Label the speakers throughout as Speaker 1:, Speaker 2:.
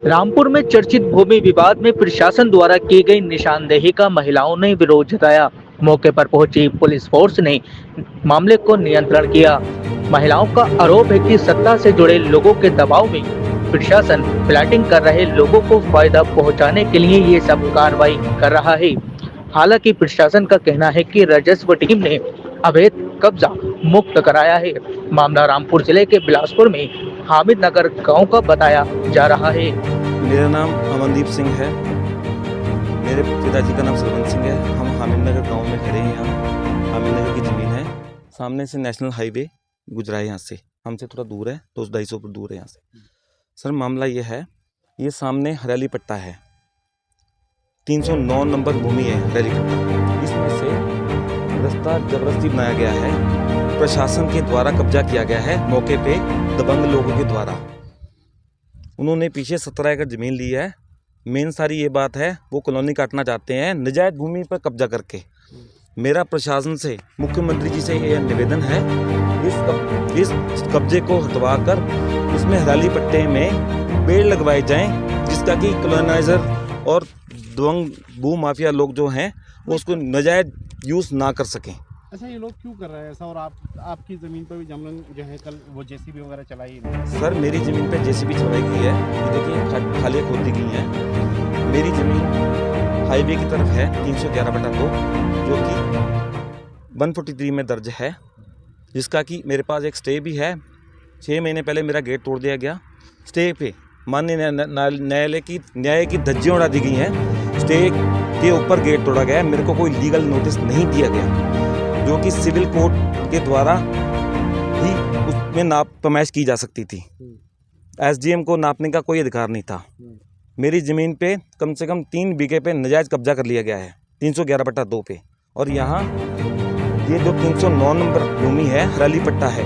Speaker 1: रामपुर में चर्चित भूमि विवाद में प्रशासन द्वारा की गई निशानदेही का महिलाओं ने विरोध जताया। मौके पर पहुंची पुलिस फोर्स ने मामले को नियंत्रण किया। महिलाओं का आरोप है कि सत्ता से जुड़े लोगों के दबाव में प्रशासन प्लाटिंग कर रहे लोगों को फायदा पहुंचाने के लिए ये सब कार्रवाई कर रहा है। हालांकि प्रशासन का कहना है कि राजस्व टीम ने अवैध कब्जा मुक्त कराया है। मामला रामपुर जिले के बिलासपुर में हामिद नगर गाँव का बताया जा रहा है।
Speaker 2: मेरा नाम अमनदीप सिंह है। मेरे पिताजी का नाम सरवंत सिंह है। हम हामिद नगर गाँव में खड़े हैं। यहाँ हामिद नगर की ज़मीन है। सामने से नेशनल हाईवे गुजरा है। यहाँ से हमसे थोड़ा दूर है, 200-250 फुट दूर है यहाँ से। सर मामला ये है, ये सामने हरियाली पट्टा है, 309 नंबर भूमि है हरियाली पट्टा। इसमें से रास्ता जबरदस्ती बनाया गया है, प्रशासन के द्वारा कब्जा किया गया है। मौके पे दबंग लोगों के द्वारा उन्होंने पीछे 17 एकड़ ज़मीन ली है। मेन सारी ये बात है, वो कॉलोनी काटना चाहते हैं नजायज़ भूमि पर कब्जा करके। मेरा प्रशासन से, मुख्यमंत्री जी से ये निवेदन है, इस कब्जे को हटवा कर इसमें हरियाली पट्टे में पेड़ लगवाए जाएं, जिसका कि कॉलोनाइजर और दबंग भू माफिया लोग जो हैं वो उसको नजायज़ यूज़ ना कर सकें।
Speaker 3: अच्छा, ये लोग क्यों कर रहे हैं ऐसा? और आपकी ज़मीन पर भी जमरन जो है कल वो जेसीबी वगैरह चलाई है।
Speaker 2: सर मेरी ज़मीन पे जेसीबी चलाई गई है। ये देखिए खालियाँ खोदी गई हैं। मेरी ज़मीन हाईवे की तरफ है, 311/2, जो कि 143 में दर्ज है, जिसका कि मेरे पास एक स्टे भी है। 6 महीने पहले मेरा गेट तोड़ दिया गया। स्टे पे माननीय न्याय की धज्जियाँ उड़ा दी गई हैं। स्टे के ऊपर गेट तोड़ा गया है। मेरे को कोई लीगल नोटिस नहीं दिया गया, जो कि सिविल कोर्ट के द्वारा ही उसमें नाप पैमाइश की जा सकती थी। एसडीएम को नापने का कोई अधिकार नहीं था। मेरी ज़मीन पे कम से कम 3 बीघे पे नजायज़ कब्जा कर लिया गया है, 311/2 पे। और यहाँ ये जो 309 नंबर भूमि है हरियाली पट्टा है,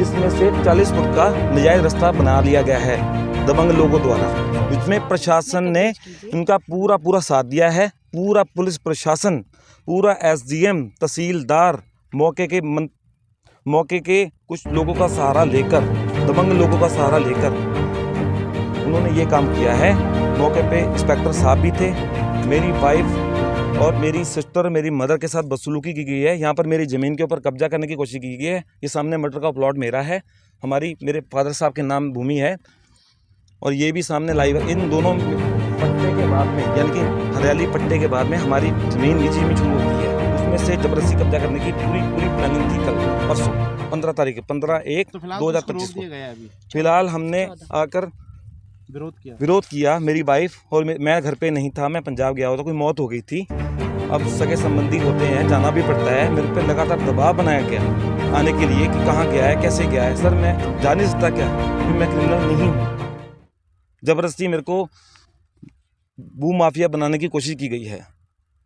Speaker 2: इसमें से 40 फुट का नजायज़ रास्ता बना लिया गया है दबंग लोगों द्वारा। इसमें प्रशासन ने इनका पूरा साथ दिया है। पूरा पुलिस प्रशासन, पूरा एसडीएम, तहसीलदार, मौके के कुछ लोगों का सहारा लेकर, दबंग लोगों का सहारा लेकर उन्होंने ये काम किया है। मौके पे इंस्पेक्टर साहब भी थे। मेरी वाइफ और मेरी सिस्टर, मेरी मदर के साथ बदसलूकी की गई है। यहाँ पर मेरी ज़मीन के ऊपर कब्जा करने की कोशिश की गई है। ये सामने मटर का प्लॉट मेरा है, मेरे फादर साहब के नाम भूमि है। और ये भी सामने लाइव है। इन दोनों पट्टे के बाद में, यानी कि हरियाली पट्टे के बाद में हमारी ज़मीन निजी में शुरू होती है। उसमें से जबरदस्ती कब्जा करने की पूरी प्लानिंग थी। कल परसों 15 तारीख 15/1/2025 को फिलहाल हमने आकर विरोध किया। मेरी वाइफ और मैं घर पे नहीं था, मैं पंजाब गया हुआ था, कोई मौत हो गई थी। अब सगे संबंधी होते हैं, जाना भी पड़ता है। मेरे पे लगातार दबाव बनाया गया आने के लिए कि कहाँ गया है, कैसे गया है। सर मैं जा नहीं सकता क्या, क्योंकि मैं क्रिमिनल नहीं हूँ। ज़बरदस्ती मेरे को भू माफिया बनाने की कोशिश की गई है।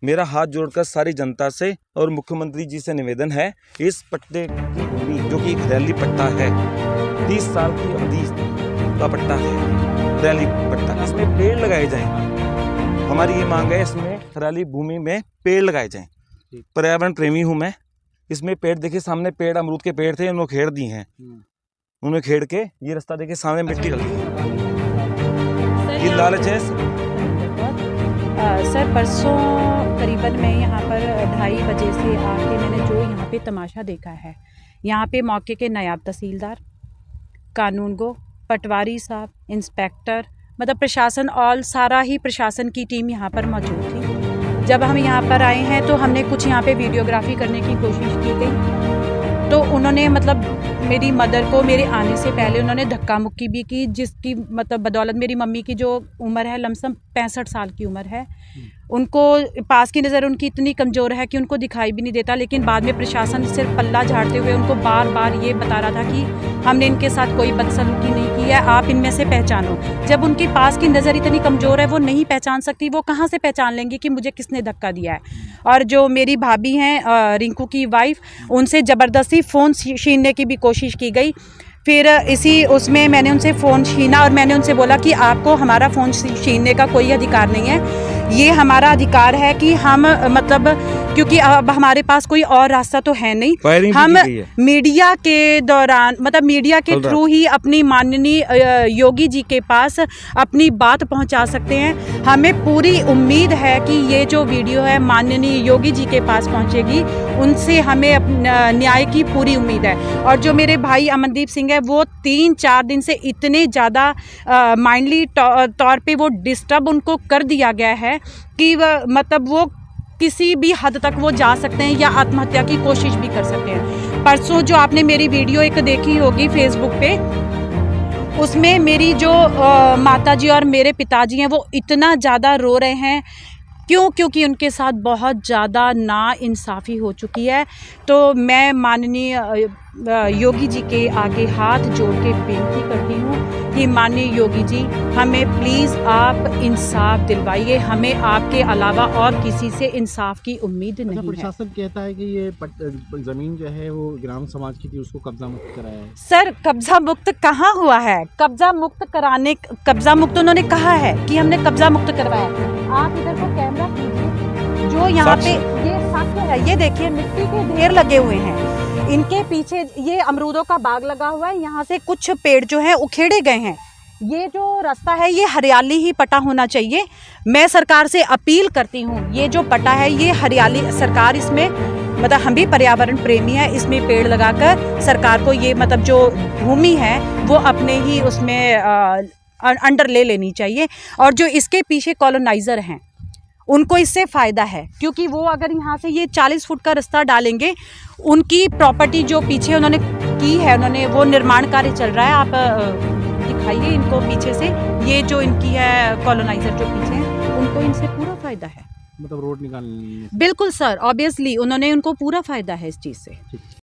Speaker 2: मेरा हाथ जोड़कर सारी जनता से और मुख्यमंत्री जी से निवेदन है, इस पट्टे की भूमि जो कि एक हरियाली पट्टा है, 30 साल की अवधि का पट्टा है हरियाली पट्टा, इसमें पेड़ लगाए जाएं। हमारी ये मांग है, इसमें हरियाली भूमि में पेड़ लगाए जाएं। पर्यावरण प्रेमी हूँ मैं। इसमें पेड़ देखिए, सामने पेड़ अमरूद के पेड़ थे, उन्होंने खेड़ दिए हैं। उन्होंने खेड़ के ये रास्ता देखिए, सामने मिट्टी डली है। ये लालच है।
Speaker 4: सर परसों करीबन मैं यहाँ पर 2:30 बजे से आके मैंने जो यहाँ पे तमाशा देखा है, यहाँ पे मौके के नायब तहसीलदार, कानूनगो, पटवारी साहब, इंस्पेक्टर, मतलब प्रशासन, सारा ही प्रशासन की टीम यहाँ पर मौजूद थी। जब हम यहाँ पर आए हैं तो हमने कुछ यहाँ पे वीडियोग्राफी करने की कोशिश की गई, तो उन्होंने मतलब मेरी मदर को मेरे आने से पहले उन्होंने धक्का मुक्की भी की, जिसकी मतलब बदौलत मेरी मम्मी की जो उम्र है लमसम 65 साल की उम्र है, उनको पास की नज़र उनकी इतनी कमज़ोर है कि उनको दिखाई भी नहीं देता। लेकिन बाद में प्रशासन सिर्फ पल्ला झाड़ते हुए उनको बार बार ये बता रहा था कि हमने इनके साथ कोई बदसलूकी नहीं की है, आप इनमें से पहचानो। जब उनकी पास की नज़र इतनी कमज़ोर है, वो नहीं पहचान सकती, वो कहाँ से पहचान लेंगी कि मुझे किसने धक्का दिया है। और जो मेरी भाभी हैं रिंकू की वाइफ, उनसे ज़बरदस्ती फ़ोन छीनने की भी कोशिश की गई। फिर उसमें मैंने उनसे फ़ोन छीना और मैंने उनसे बोला कि आपको हमारा फ़ोन छीनने का कोई अधिकार नहीं है। ये हमारा अधिकार है कि हम मतलब क्योंकि अब हमारे पास कोई और रास्ता तो है नहीं।
Speaker 2: फायरिंग भी
Speaker 4: हम
Speaker 2: की गई है।
Speaker 4: मीडिया के दौरान मतलब मीडिया के थ्रू ही अपनी माननीय योगी जी के पास अपनी बात पहुंचा सकते हैं। हमें पूरी उम्मीद है कि ये जो वीडियो है माननीय योगी जी के पास पहुंचेगी, उनसे हमें न्याय की पूरी उम्मीद है। और जो मेरे भाई अमनदीप सिंह है वो 3-4 दिन से इतने ज़्यादा माइंडली तौर पे वो डिस्टर्ब उनको कर दिया गया है कि मतलब वो किसी भी हद तक वो जा सकते हैं या आत्महत्या की कोशिश भी कर सकते हैं। परसों जो आपने मेरी वीडियो एक देखी होगी फेसबुक पे, उसमें मेरी जो माताजी और मेरे पिताजी हैं वो इतना ज़्यादा रो रहे हैं। क्योंकि उनके साथ बहुत ज़्यादा नाइंसाफ़ी हो चुकी है। तो मैं माननीय योगी जी के आगे हाथ जोड़ के बेनती करती हूँ कि माननीय योगी जी हमें प्लीज़ आप इंसाफ दिलवाइए। हमें आपके अलावा और किसी से इंसाफ की उम्मीद नहीं है।
Speaker 3: प्रशासन कहता है कि ये जमीन जो है वो ग्राम समाज की थी, उसको कब्जा मुक्त कराया है।
Speaker 4: सर कब्जा मुक्त कहाँ हुआ है? कब्जा मुक्त उन्होंने कहा है कि हमने कब्जा मुक्त करवाया। आप इधर को कैमरा कीजिए, जो यहाँ पे ये साक्ष्य है, ये देखिए मिट्टी के ढेर लगे हुए हैं। इनके पीछे ये अमरूदों का बाग लगा हुआ है, यहाँ से कुछ पेड़ जो हैं उखेड़े गए हैं। ये जो रास्ता है ये हरियाली ही पटा होना चाहिए। मैं सरकार से अपील करती हूँ, ये जो पटा है ये हरियाली, सरकार इसमें मतलब हम भी पर्यावरण प्रेमी है, इसमें पेड़ लगाकर सरकार को ये मतलब जो भूमि है वो अपने ही उसमें अंडर ले लेनी चाहिए। और जो इसके पीछे कॉलोनाइज़र हैं उनको इससे फ़ायदा है, क्योंकि वो अगर यहाँ से ये 40 फुट का रास्ता डालेंगे, उनकी प्रॉपर्टी जो पीछे उन्होंने की है, उन्होंने वो निर्माण कार्य चल रहा है। आप दिखाइए इनको पीछे से, ये जो इनकी है कॉलोनाइज़र जो पीछे हैं, उनको इनसे पूरा फ़ायदा है।
Speaker 3: मतलब रोड निकालनी है।
Speaker 4: बिल्कुल सर, ऑब्वियसली उन्होंने उनको पूरा फ़ायदा है इस चीज़ से।